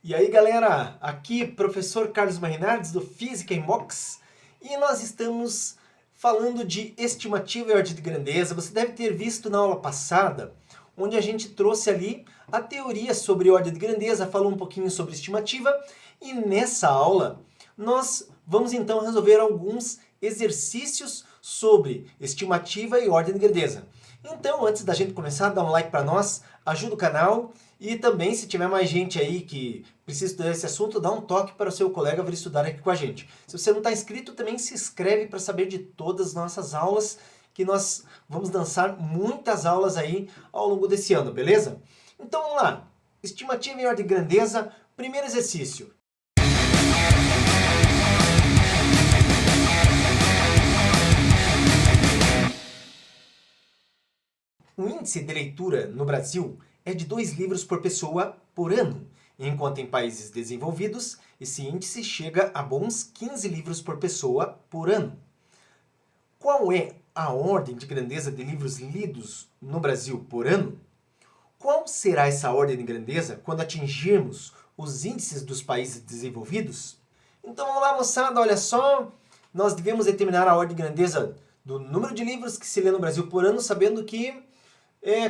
E aí galera, aqui professor Carlos Marinardes do Física em Box e nós estamos falando de estimativa e ordem de grandeza. Você deve ter visto na aula passada, onde a gente trouxe ali a teoria sobre ordem de grandeza, falou um pouquinho sobre estimativa e nessa aula nós vamos então resolver alguns exercícios sobre estimativa e ordem de grandeza. Então, antes da gente começar, dá um like para nós, ajuda o canal e também, se tiver mais gente aí que precisa estudar esse assunto, dá um toque para o seu colega vir estudar aqui com a gente. Se você não está inscrito, também se inscreve para saber de todas as nossas aulas, que nós vamos lançar muitas aulas aí ao longo desse ano, beleza? Então vamos lá, estimativa e ordem de grandeza, primeiro exercício. O índice de leitura no Brasil é de 2 livros por pessoa por ano, enquanto em países desenvolvidos esse índice chega a bons 15 livros por pessoa por ano. Qual é a ordem de grandeza de livros lidos no Brasil por ano? Qual será essa ordem de grandeza quando atingirmos os índices dos países desenvolvidos? Então vamos lá, moçada, olha só, nós devemos determinar a ordem de grandeza do número de livros que se lê no Brasil por ano, sabendo que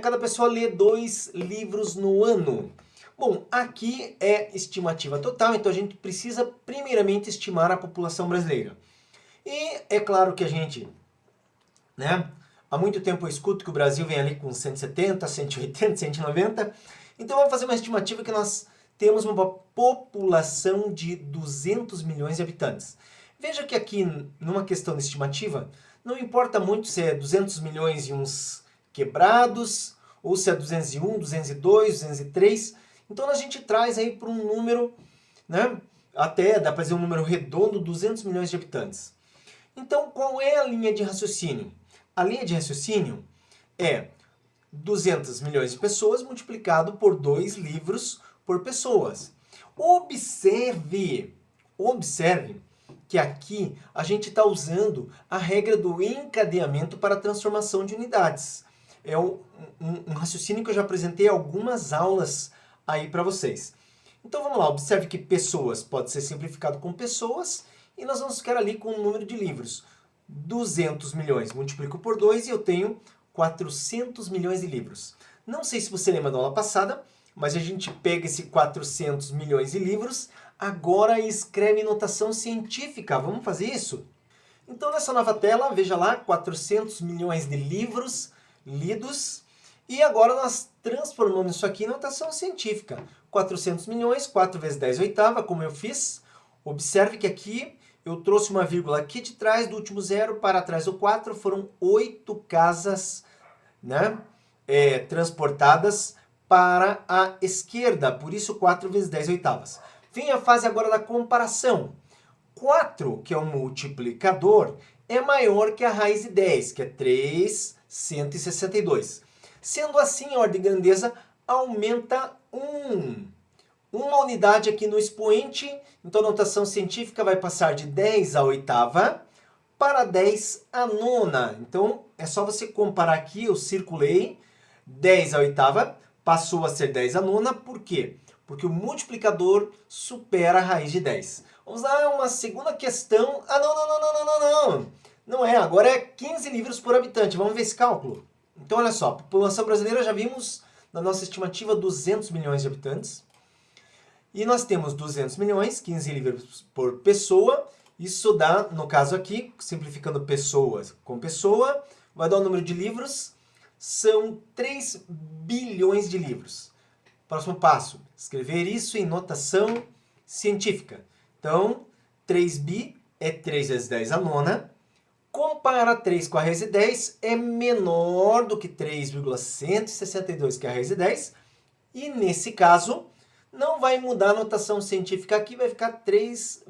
cada pessoa lê 2 livros no ano. Bom, aqui é estimativa total, então a gente precisa primeiramente estimar a população brasileira. E é claro que a gente, há muito tempo eu escuto que o Brasil vem ali com 170, 180, 190. Então vamos fazer uma estimativa que nós temos uma população de 200 milhões de habitantes. Veja que aqui, numa questão de estimativa, não importa muito se é 200 milhões e uns quebrados, ou se é 201, 202, 203. Então a gente traz aí para um número, até dá para dizer um número redondo, 200 milhões de habitantes. Então qual é a linha de raciocínio? A linha de raciocínio é 200 milhões de pessoas multiplicado por 2 livros por pessoas. Observe que aqui a gente está usando a regra do encadeamento para a transformação de unidades. É um raciocínio que eu já apresentei algumas aulas aí para vocês. Então vamos lá, observe que pessoas pode ser simplificado com pessoas e nós vamos ficar ali com o número de livros. 200 milhões multiplico por 2 e eu tenho 400 milhões de livros. Não sei se você lembra da aula passada, mas a gente pega esse 400 milhões de livros agora e escreve em notação científica. Vamos fazer isso? Então nessa nova tela, veja lá, 400 milhões de livros lidos. E agora nós transformamos isso aqui em notação científica. 400 milhões, 4 vezes 10 oitava, como eu fiz. Observe que aqui eu trouxe uma vírgula aqui de trás, do último zero para trás do 4. Foram 8 casas transportadas para a esquerda. Por isso 4 vezes 10 oitavas. Vem a fase agora da comparação. 4, que é o multiplicador, é maior que a raiz de 10, que é 362. Sendo assim, a ordem de grandeza aumenta 1. Uma unidade aqui no expoente, então a notação científica vai passar de 10 à oitava para 10 à nona. Então, é só você comparar aqui, eu circulei, 10 à oitava passou a ser 10 à nona, por quê? Porque o multiplicador supera a raiz de 10. Vamos lá, uma segunda questão. Não é, agora é 15 livros por habitante. Vamos ver esse cálculo? Então, olha só, a população brasileira já vimos na nossa estimativa 200 milhões de habitantes. E nós temos 200 milhões, 15 livros por pessoa. Isso dá, no caso aqui, simplificando pessoas com pessoa, vai dar o número de livros. São 3 bilhões de livros. Próximo passo, escrever isso em notação científica. Então, 3 bi é 3 vezes 10 à nona. Compara 3 com a raiz de 10 é menor do que 3,162, que é a raiz de 10. E nesse caso, não vai mudar a notação científica aqui, vai ficar 10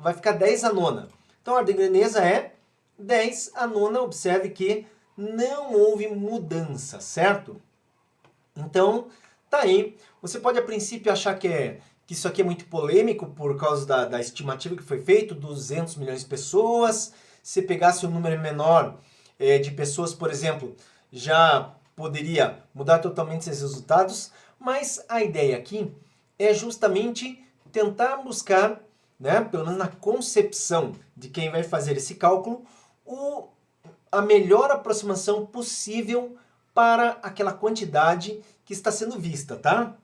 à nona. Então a ordem de grandeza é 10 à nona. Observe que não houve mudança, certo? Então, tá aí. Você pode a princípio achar que isso aqui é muito polêmico por causa da estimativa que foi feita, 200 milhões de pessoas. Se pegasse um número menor de pessoas, por exemplo, já poderia mudar totalmente esses resultados. Mas a ideia aqui é justamente tentar buscar, né, pelo menos na concepção de quem vai fazer esse cálculo, a melhor aproximação possível para aquela quantidade que está sendo vista, tá?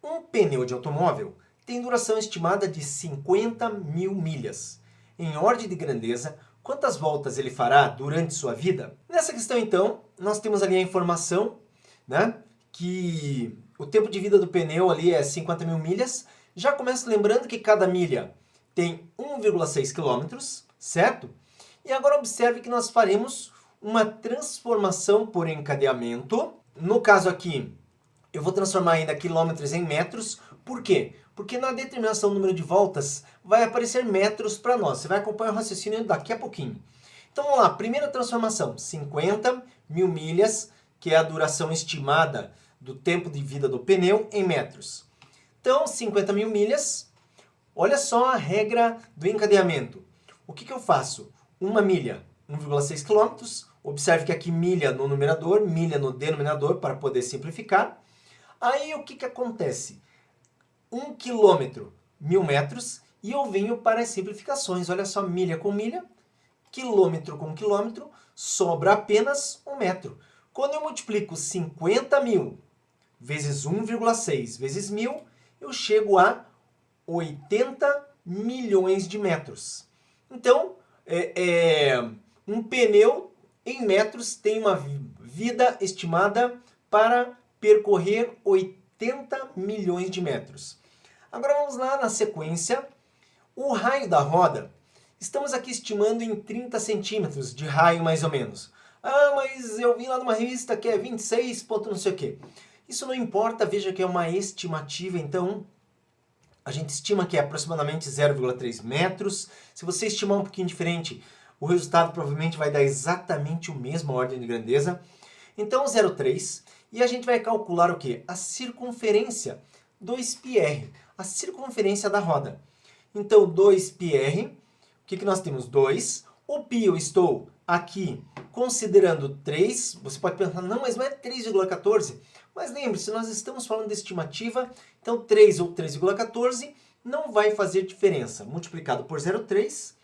Um pneu de automóvel tem duração estimada de 50 mil milhas. Em ordem de grandeza, quantas voltas ele fará durante sua vida? Nessa questão, então, nós temos ali a informação, né, que o tempo de vida do pneu ali é 50 mil milhas. Já começo lembrando que cada milha tem 1,6 quilômetros, certo? E agora observe que nós faremos uma transformação por encadeamento. No caso aqui, eu vou transformar ainda quilômetros em metros. Por quê? Porque na determinação do número de voltas vai aparecer metros para nós. Você vai acompanhar o raciocínio daqui a pouquinho. Então vamos lá, primeira transformação, 50 mil milhas, que é a duração estimada do tempo de vida do pneu em metros. Então, 50 mil milhas, olha só a regra do encadeamento. O que eu faço? Uma milha, 1,6 quilômetros. Observe que aqui milha no numerador, milha no denominador, para poder simplificar. Aí o que acontece? 1 quilômetro, 1000 metros, e eu venho para as simplificações. Olha só, milha com milha, quilômetro com quilômetro, sobra apenas 1 metro. Quando eu multiplico 50 mil vezes 1,6 vezes 1000, eu chego a 80 milhões de metros. Então, um pneu em metros tem uma vida estimada para percorrer 80 milhões de metros. Agora vamos lá na sequência. O raio da roda, estamos aqui estimando em 30 centímetros de raio mais ou menos. Ah, mas eu vi lá numa revista que é 26 ponto não sei o quê. Isso não importa, veja que é uma estimativa, então a gente estima que é aproximadamente 0,3 metros. Se você estimar um pouquinho diferente, o resultado provavelmente vai dar exatamente o mesmo, a ordem de grandeza. Então 0,3, e a gente vai calcular o quê? A circunferência, 2πr, a circunferência da roda. Então 2πr, o que nós temos? 2. O π eu estou aqui considerando 3. Você pode pensar, não, mas não é 3,14. Mas lembre-se, nós estamos falando de estimativa, então 3 ou 3,14 não vai fazer diferença. Multiplicado por 0,3,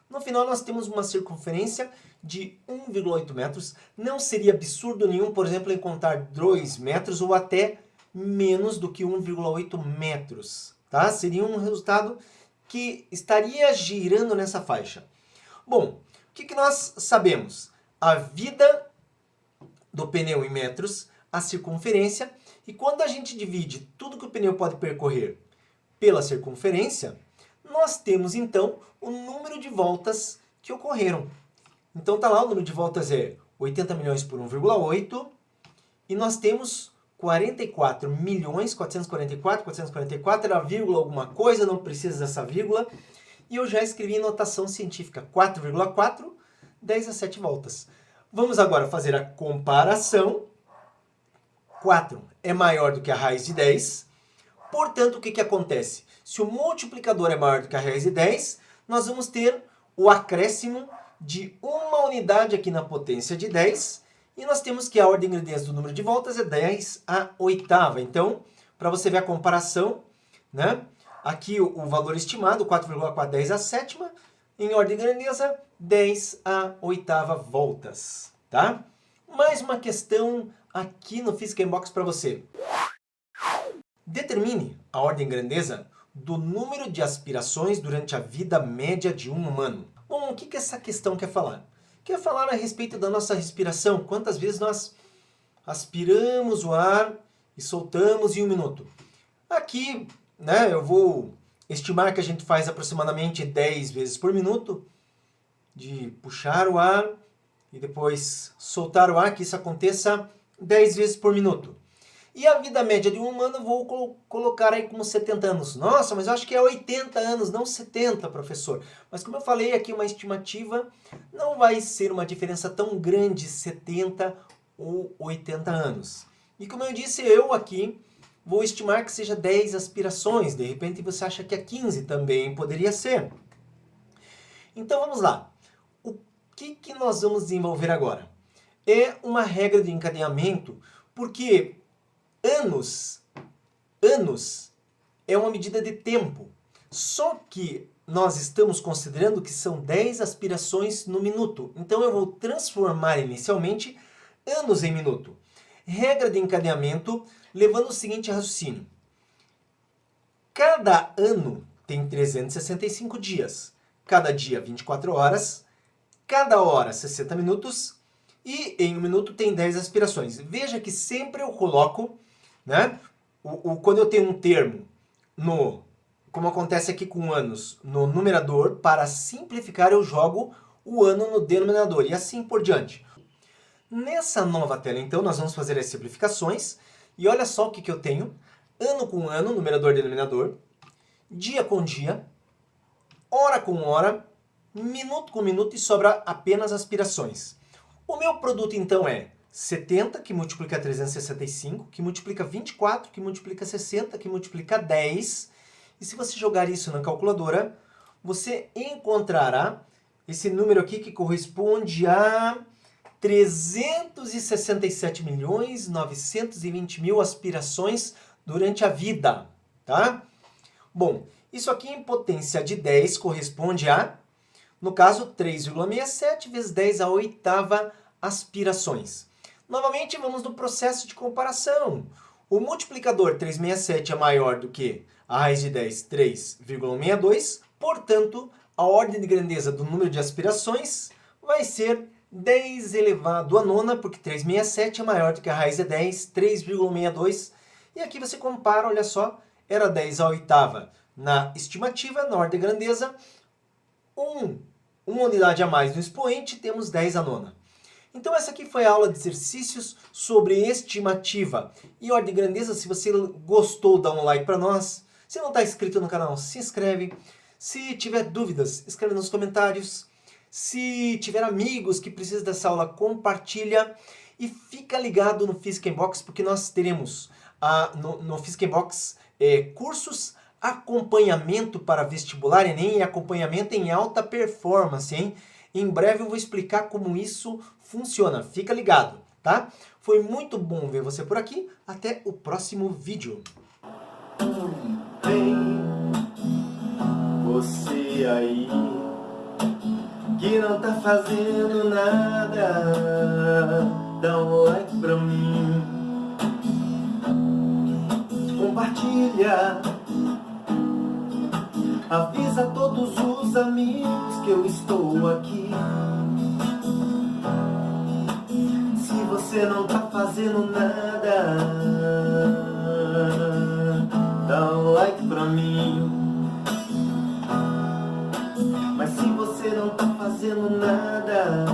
no final nós temos uma circunferência de 1,8 metros. Não seria absurdo nenhum, por exemplo, encontrar 2 metros ou até menos do que 1,8 metros. Tá? Seria um resultado que estaria girando nessa faixa. Bom, o que nós sabemos? A vida do pneu em metros, a circunferência, e quando a gente divide tudo que o pneu pode percorrer pela circunferência, nós temos então o número de voltas que ocorreram. Então tá lá, o número de voltas é 80 milhões por 1,8, e nós temos 44 milhões, 444, era vírgula alguma coisa, não precisa dessa vírgula, e eu já escrevi em notação científica, 4,4, 10 a 7 voltas. Vamos agora fazer a comparação. 4 é maior do que a raiz de 10, portanto, o que acontece? Se o multiplicador é maior do que a raiz de 10, nós vamos ter o acréscimo de uma unidade aqui na potência de 10, e nós temos que a ordem de grandeza do número de voltas é 10 a oitava. Então, para você ver a comparação, né? Aqui o valor estimado, 4,4, 10 a sétima, em ordem de grandeza, 10 a oitava voltas, tá? Mais uma questão aqui no Physics Inbox para você. Determine a ordem de grandeza do número de aspirações durante a vida média de um humano. Bom, o que essa questão quer falar? Quer falar a respeito da nossa respiração. Quantas vezes nós aspiramos o ar e soltamos em um minuto? Aqui, né, eu vou estimar que a gente faz aproximadamente 10 vezes por minuto, de puxar o ar e depois soltar o ar, que isso aconteça 10 vezes por minuto. E a vida média de um humano eu vou colocar aí como 70 anos. Nossa, mas eu acho que é 80 anos, não 70, professor. Mas como eu falei aqui, uma estimativa, não vai ser uma diferença tão grande, 70 ou 80 anos. E como eu disse, eu aqui vou estimar que seja 10 aspirações. De repente você acha que é 15, também poderia ser. Então vamos lá. O que nós vamos desenvolver agora? É uma regra de encadeamento, porque anos é uma medida de tempo. Só que nós estamos considerando que são 10 aspirações no minuto. Então eu vou transformar inicialmente anos em minuto. Regra de encadeamento, levando o seguinte raciocínio. Cada ano tem 365 dias. Cada dia 24 horas. Cada hora 60 minutos. E em um minuto tem 10 aspirações. Veja que sempre eu coloco, né, quando eu tenho um termo como acontece aqui com anos, no numerador, para simplificar eu jogo o ano no denominador e assim por diante. Nessa nova tela, então, nós vamos fazer as simplificações e olha só o que eu tenho. Ano com ano, numerador e denominador, dia com dia, hora com hora, minuto com minuto e sobra apenas aspirações. O meu produto, então, é 70, que multiplica 365, que multiplica 24, que multiplica 60, que multiplica 10. E se você jogar isso na calculadora, você encontrará esse número aqui que corresponde a 367.920.000 aspirações durante a vida, tá? Bom, isso aqui em potência de 10 corresponde a, no caso, 3,67 vezes 10 à oitava aspirações. Novamente, vamos no processo de comparação. O multiplicador 367 é maior do que a raiz de 10, 3,62. Portanto, a ordem de grandeza do número de aspirações vai ser 10 elevado à nona, porque 367 é maior do que a raiz de 10, 3,62. E aqui você compara, olha só, era 10 à oitava na estimativa, na ordem de grandeza. Uma unidade a mais no expoente, temos 10 à nona. Então essa aqui foi a aula de exercícios sobre estimativa. E ordem de grandeza, se você gostou, dá um like para nós. Se não está inscrito no canal, se inscreve. Se tiver dúvidas, escreve nos comentários. Se tiver amigos que precisam dessa aula, compartilha. E fica ligado no Physics in Box, porque nós teremos no Physics in Box cursos, acompanhamento para vestibular Enem e acompanhamento em alta performance, hein? Em breve eu vou explicar como isso funciona. Fica ligado, tá? Foi muito bom ver você por aqui. Até o próximo vídeo. Vem, você aí, que não tá fazendo nada, dá um like pra mim, compartilha, avisa todos os amigos que eu estou aqui. Se você não tá fazendo nada, dá um like pra mim. Mas se você não tá fazendo nada,